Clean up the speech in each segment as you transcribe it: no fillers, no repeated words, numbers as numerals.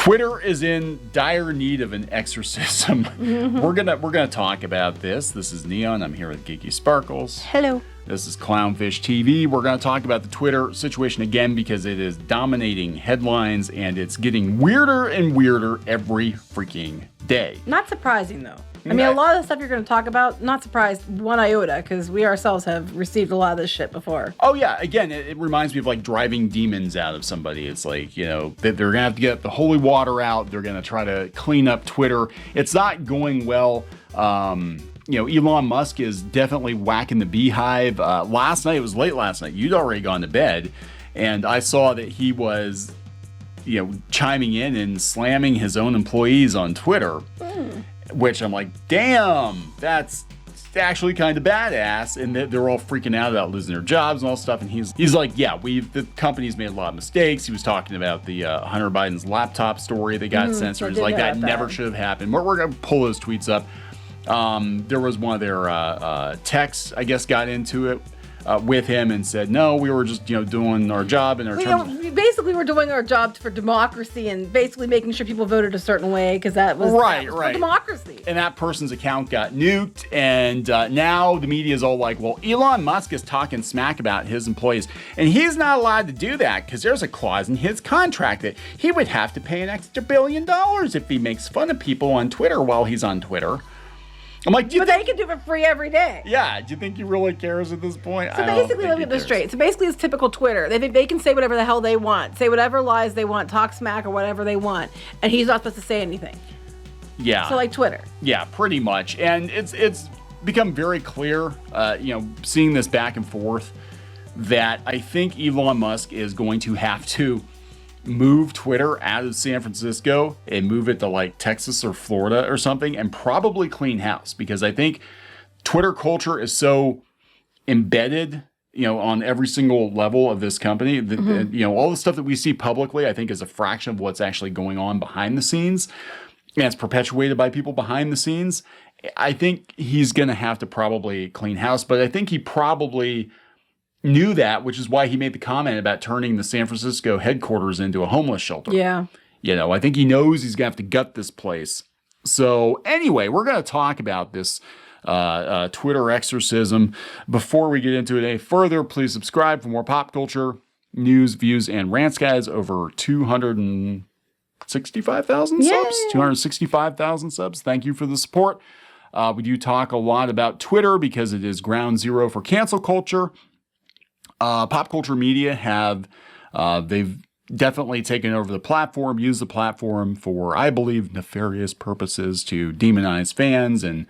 Twitter is in dire need of an exorcism. We're gonna talk about this. This is Neon. I'm here with Geeky Sparkles. Hello. This is Clownfish TV. We're gonna talk about the Twitter situation again because it is dominating headlines and it's getting weirder and weirder every freaking day. Not surprising though. I mean, a lot of the stuff you're going to talk about, not surprised one iota, because we ourselves have received a lot of this shit before. Oh, yeah. Again, it reminds me of like driving demons out of somebody. It's like, you know, they're going to have to get the holy water out. They're going to try to clean up Twitter. It's not going well. You know, Elon Musk is definitely whacking the beehive. Last night, it was late last night. You'd already gone to bed. And I saw that he was, you know, chiming in and slamming his own employees on Twitter. Which I'm like, damn, that's actually kind of badass. And they're all freaking out about losing their jobs and all stuff. And he's like, yeah, the company's made a lot of mistakes. He was talking about the Hunter Biden's laptop story that got censored. He's like, that never should have happened. We're going to pull those tweets up. There was one of their techs, I guess, got into it with him and said, no, we were just, you know, doing our job in our terms. Basically, we're doing our job for democracy and basically making sure people voted a certain way because that was for democracy. And that person's account got nuked, and now the media is all like, well, Elon Musk is talking smack about his employees, and he's not allowed to do that because there's a clause in his contract that he would have to pay an extra $1 billion if he makes fun of people on Twitter while he's on Twitter. I'm like, but they can do it for free every day. Yeah, do you think he really cares at this point? So basically, let me get this straight. So basically, it's typical Twitter. They can say whatever the hell they want, say whatever lies they want, talk smack or whatever they want, and he's not supposed to say anything. Yeah. So like Twitter. Yeah, pretty much. And it's become very clear, you know, seeing this back and forth, that I think Elon Musk is going to have to move Twitter out of San Francisco and move it to like Texas or Florida or something and probably clean house, because I think Twitter culture is so embedded, you know, on every single level of this company that, you know, all the stuff that we see publicly, I think is a fraction of what's actually going on behind the scenes. And it's perpetuated by people behind the scenes. I think he's going to have to probably clean house, but I think he probably knew that, which is why he made the comment about turning the San Francisco headquarters into a homeless shelter. Yeah. You know, I think he knows he's going to have to gut this place. So anyway, we're going to talk about this Twitter exorcism. Before we get into it any further, please subscribe for more pop culture, news, views, and rants, guys. Over 265,000 subs. 265,000 subs. Thank you for the support. We do talk a lot about Twitter because it is ground zero for cancel culture. Pop culture media have, they've definitely taken over the platform, used the platform for, I believe, nefarious purposes to demonize fans and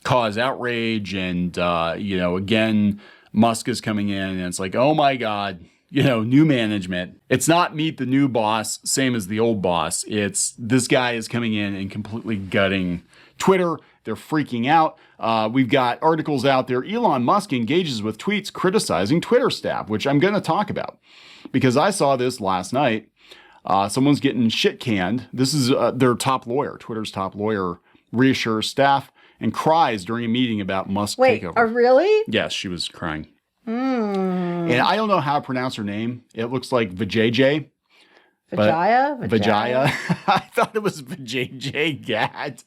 cause outrage. And, you know, again, Musk is coming in and it's like, oh my God, you know, new management. It's not meet the new boss, same as the old boss. It's this guy is coming in and completely gutting Twitter. They're freaking out. We've got articles out there. Elon Musk engages with tweets criticizing Twitter staff, which I'm going to talk about because I saw this last night. Someone's getting shit canned. This is their top lawyer, Twitter's top lawyer, reassures staff and cries during a meeting about Musk takeover. Wait, really? Yes, she was crying. And I don't know how to pronounce her name. It looks like Vijay. Vijaya. I thought it was Vijay Gat.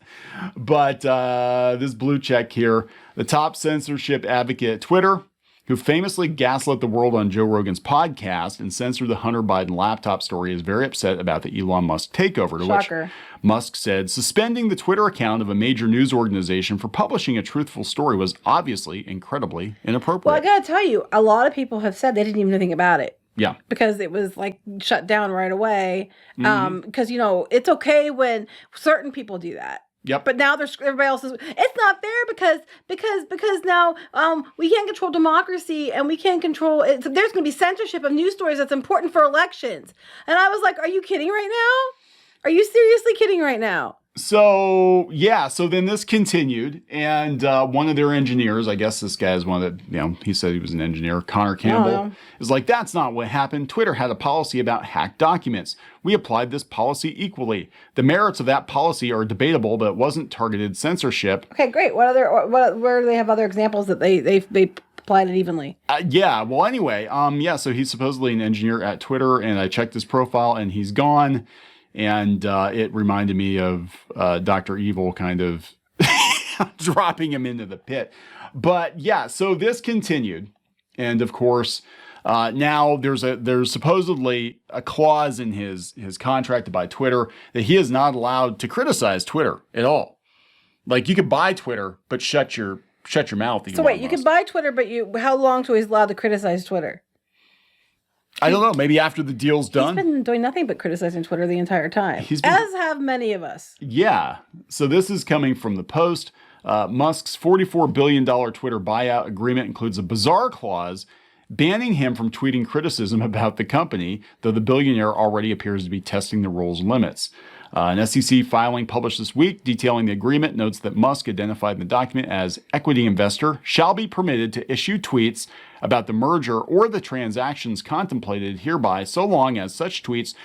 But this blue check here, the top censorship advocate at Twitter, who famously gaslit the world on Joe Rogan's podcast and censored the Hunter Biden laptop story, is very upset about the Elon Musk takeover. To Shocker. Which Musk said, suspending the Twitter account of a major news organization for publishing a truthful story was obviously incredibly inappropriate. Well, I got to tell you, a lot of people have said they didn't even know anything about it. Yeah. Because it was like shut down right away. Because, you know, it's okay when certain people do that. Yep. But now everybody else is, it's not fair because now we can't control democracy and we can't control it. So there's going to be censorship of news stories that's important for elections. And I was like, are you kidding right now? Are you seriously kidding right now? So, yeah, so then this continued, and one of their engineers, I guess this guy is one of the, you know, he said he was an engineer, Connor Campbell, is like, that's not what happened. Twitter had a policy about hacked documents. We applied this policy equally. The merits of that policy are debatable, but it wasn't targeted censorship. Okay, great. Where do they have other examples that they applied it evenly? Yeah, well, anyway, so he's supposedly an engineer at Twitter, and I checked his profile, and he's gone. And it reminded me of Dr. Evil kind of dropping him into the pit. But yeah, so this continued. And of course, now there's supposedly a clause in his contract to buy Twitter that he is not allowed to criticize Twitter at all. Like, you could buy Twitter, but shut your mouth. So wait, you can buy Twitter, but how long till he's allowed to criticize Twitter? I don't know. Maybe after the deal's done. He's been doing nothing but criticizing Twitter the entire time, as have many of us. Yeah. So this is coming from the Post. Musk's $44 billion Twitter buyout agreement includes a bizarre clause banning him from tweeting criticism about the company, though the billionaire already appears to be testing the rule's limits. An SEC filing published this week detailing the agreement notes that Musk, identified in the document as equity investor, shall be permitted to issue tweets about the merger or the transactions contemplated hereby, so long as such tweets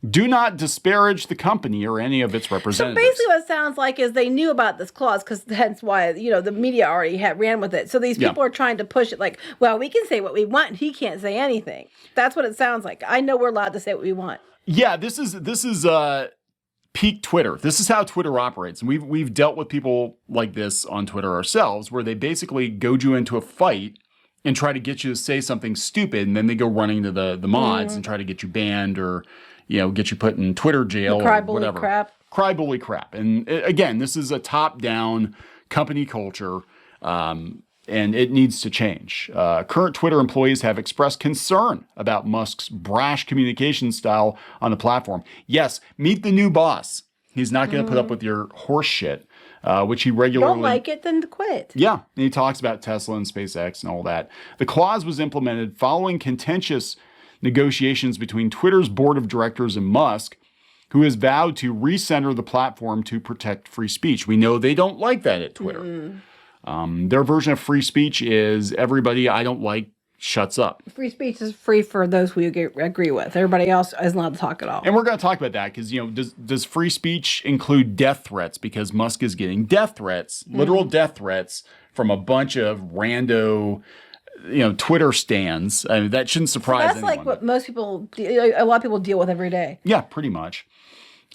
do not disparage the company or any of its representatives. So basically what it sounds like is they knew about this clause, because hence why, the media already ran with it. So these people are trying to push it like, well, we can say what we want and he can't say anything. That's what it sounds like. I know we're allowed to say what we want. Yeah, this is peak Twitter. This is how Twitter operates. And we've dealt with people like this on Twitter ourselves, where they basically goad you into a fight and try to get you to say something stupid, and then they go running to the mods and try to get you banned or get you put in Twitter jail or whatever. Cry bully crap. And again, this is a top-down company culture, and it needs to change. Current Twitter employees have expressed concern about Musk's brash communication style on the platform. Yes, meet the new boss. He's not going to put up with your horse shit, which he regularly... Don't like it, then quit. Yeah, and he talks about Tesla and SpaceX and all that. The clause was implemented following contentious negotiations between Twitter's board of directors and Musk, who has vowed to recenter the platform to protect free speech. We know they don't like that at Twitter. Their version of free speech is everybody I don't like shuts up. Free speech is free for those who agree with. Everybody else isn't allowed to talk at all. And we're going to talk about that because, does free speech include death threats? Because Musk is getting death threats, literal death threats from a bunch of rando, Twitter stands. I mean, that shouldn't surprise anyone. That's like what most people, a lot of people deal with every day. Yeah, pretty much.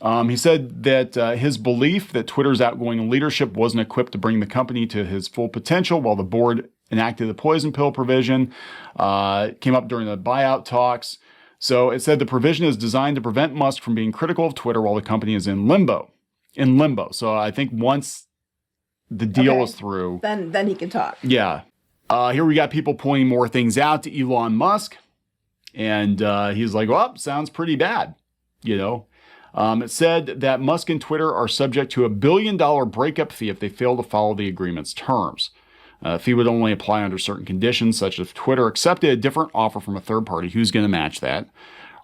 He said that his belief that Twitter's outgoing leadership wasn't equipped to bring the company to his full potential while the board enacted the poison pill provision came up during the buyout talks. So it said the provision is designed to prevent Musk from being critical of Twitter while the company is in limbo. So I think once the deal is through, then he can talk. Yeah. Here we got people pointing more things out to Elon Musk. And he's like, well, sounds pretty bad, It said that Musk and Twitter are subject to $1 billion breakup fee if they fail to follow the agreement's terms. Fee would only apply under certain conditions, such as if Twitter accepted a different offer from a third party, who's going to match that,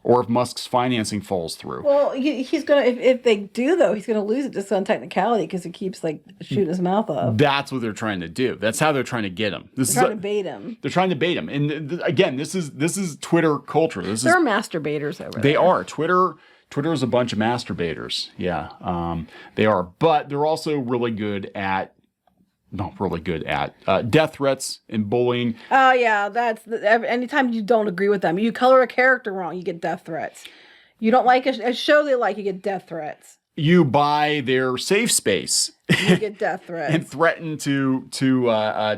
or if Musk's financing falls through. Well, he's going to, if they do, though, he's going to lose it just on technicality because he keeps, shooting his mouth off. That's what they're trying to do. That's how they're trying to get him. They're trying to bait him. They're trying to bait him. And again, this is Twitter culture. They're masturbators over there. They are. Twitter is a bunch of masturbators. Yeah, they are. But they're also really good at death threats and bullying. Oh, yeah. Anytime you don't agree with them, you color a character wrong, you get death threats. You don't like a show they like, you get death threats. You buy their safe space. You get death threats. And threaten to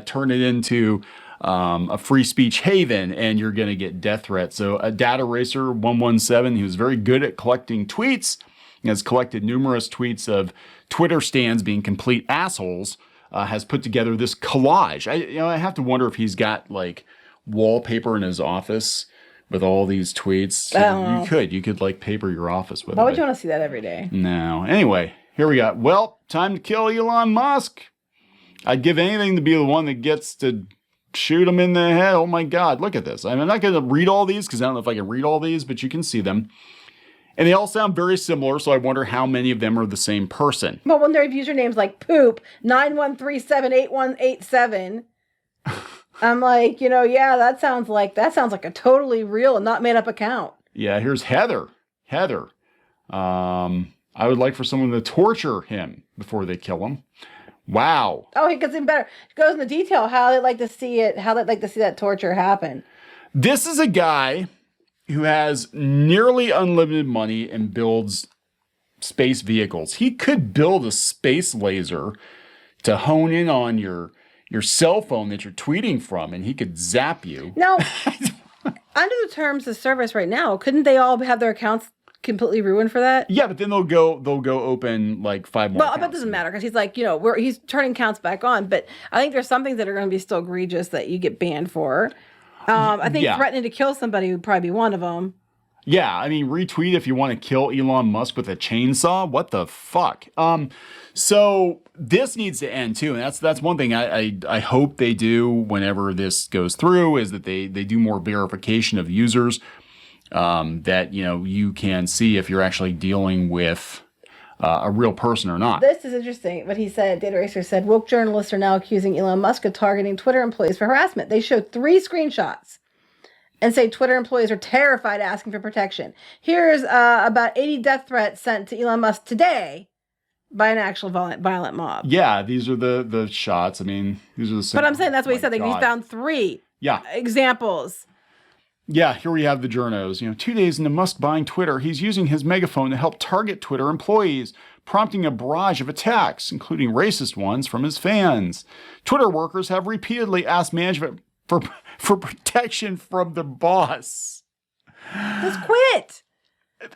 turn it into a free speech haven, and you're going to get death threats. So a data racer 117, he was very good at collecting tweets. He has collected numerous tweets of Twitter stands being complete assholes. Has put together this collage. I have to wonder if he's got wallpaper in his office with all these tweets. You could paper your office with it. Why would you want to see that every day? No. Anyway, here we go. Well, time to kill Elon Musk. I'd give anything to be the one that gets to shoot him in the head. Oh my God, look at this. I'm not going to read all these because I don't know if I can read all these, but you can see them. And they all sound very similar, so I wonder how many of them are the same person. Well, when their usernames like poop 91378187, I'm like, that sounds like a totally real and not made up account. Yeah, here's Heather. I would like for someone to torture him before they kill him. Wow. Oh, it gets even better. It goes into detail how they'd like to see that torture happen. This is a guy who has nearly unlimited money and builds space vehicles. He could build a space laser to hone in on your cell phone that you're tweeting from, and he could zap you. Now, under the terms of service right now, couldn't they all have their accounts completely ruined for that? Yeah, but then they'll go open like 5 more. Well, I bet it doesn't matter because he's like, he's turning counts back on. But I think there's some things that are going to be still egregious that you get banned for. I think threatening to kill somebody would probably be one of them. Yeah, I mean, retweet if you want to kill Elon Musk with a chainsaw. What the fuck? So this needs to end too, and that's one thing I hope they do whenever this goes through is that they do more verification of users. That you can see if you're actually dealing with a real person or not. This is interesting. What he said, Data Racer said, woke journalists are now accusing Elon Musk of targeting Twitter employees for harassment. They showed 3 screenshots and say Twitter employees are terrified asking for protection. Here's about 80 death threats sent to Elon Musk today by an actual violent mob. Yeah, these are the shots. I mean, these are the same. But I'm saying that's what he said. Like, he found 3 examples. Yeah, here we have the journos. 2 days into Musk buying Twitter, he's using his megaphone to help target Twitter employees, prompting a barrage of attacks, including racist ones from his fans. Twitter workers have repeatedly asked management for protection from their boss. Just quit.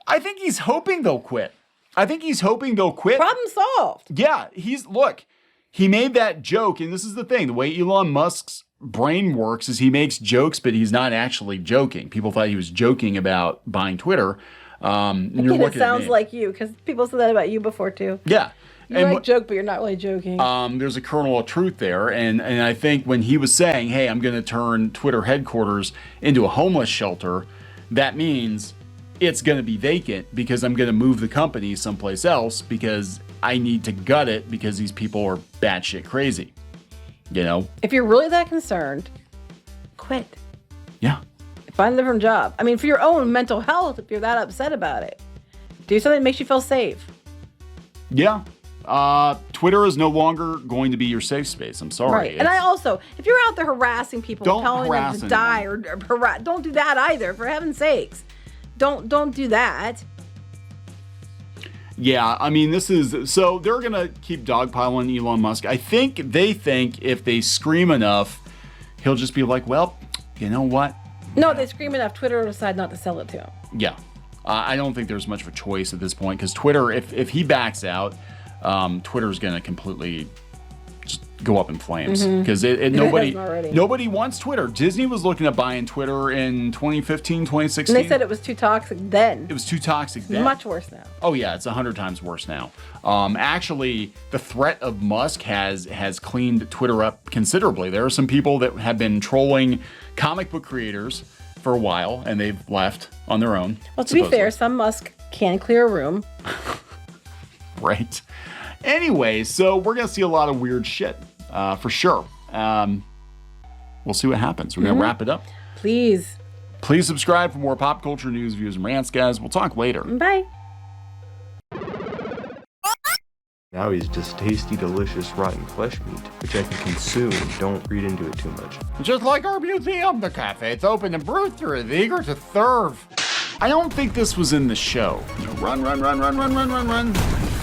I think he's hoping they'll quit. Problem solved. Yeah, he made that joke, and this is the thing. The way Elon Musk's brain works is he makes jokes, but he's not actually joking. People thought he was joking about buying Twitter. It sounds like you, because people said that about you before too. Yeah. You joke, but you're not really joking. There's a kernel of truth there. And I think when he was saying, hey, I'm going to turn Twitter headquarters into a homeless shelter, that means it's going to be vacant because I'm going to move the company someplace else because I need to gut it because these people are batshit crazy. If you're really that concerned, quit. Yeah. Find a different job. I mean, for your own mental health, if you're that upset about it, do something that makes you feel safe. Yeah. Twitter is no longer going to be your safe space. I'm sorry. Right. And I also, if you're out there harassing people, telling them to die or don't do that either, for heaven's sakes. Don't do that. Yeah, I mean, so they're going to keep dogpiling Elon Musk. They think if they scream enough, he'll just be like, well, you know what? No, if they scream enough, Twitter will decide not to sell it to him. Yeah. I don't think there's much of a choice at this point because Twitter, if he backs out, Twitter's going to completely just go up in flames because nobody wants Twitter. Disney was looking at buying Twitter in 2015, 2016. And they said it was too toxic then. It was too toxic then. Much worse now. Oh yeah, it's 100 times worse now. Actually, the threat of Musk has cleaned Twitter up considerably. There are some people that have been trolling comic book creators for a while, and they've left on their own. Well, to be fair, some Musk can clear a room. Right. Anyway, so we're going to see a lot of weird shit, for sure. We'll see what happens. We're going to wrap it up. Please subscribe for more pop culture news, views, and rants, guys. We'll talk later. Bye. Now he's just tasty, delicious, rotten flesh meat, which I can consume. Don't read into it too much. Just like our museum, the cafe's open and Brewster is eager to serve. I don't think this was in the show. Run.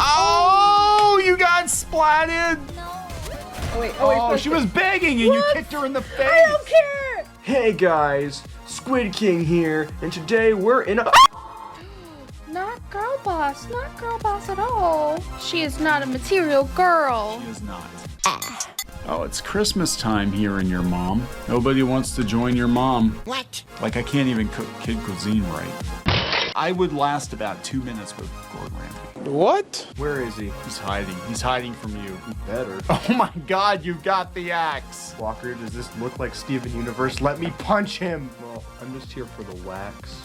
Oh, you got splatted. Oh, she was begging and you kicked her in the face. I don't care. Hey guys, Squid King here, and today we're in a... Not girl boss at all. She is not a material girl. She is not. Oh, it's Christmas time here in your mom. Nobody wants to join your mom. What? Like I can't even cook kid cuisine right. I would last about 2 minutes with Gordon Ramsay. What? Where is he? He's hiding. He's hiding from you. He better. Oh my God, you got the axe. Walker, does this look like Steven Universe? Let me punch him. Well, I'm just here for the wax.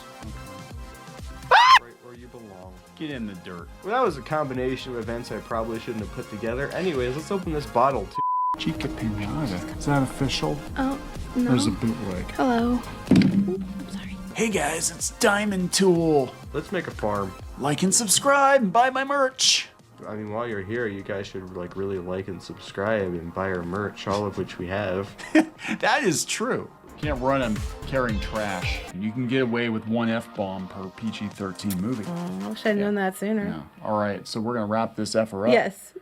Right where you belong. Get in the dirt. Well, that was a combination of events I probably shouldn't have put together. Anyways, let's open this bottle too. Chica Pinata. Is that official? Oh, no. There's a bootleg. Hello. I'm sorry. Hey guys, it's Diamond Tool. Let's make a farm. Like and subscribe and buy my merch. I mean, while you're here, you guys should really like and subscribe and buy our merch, all of which we have. That is true. Can't run them carrying trash. You can get away with one F-bomb per PG-13 movie. I wish I'd known that sooner. Yeah. All right, so we're going to wrap this effer up. Yes.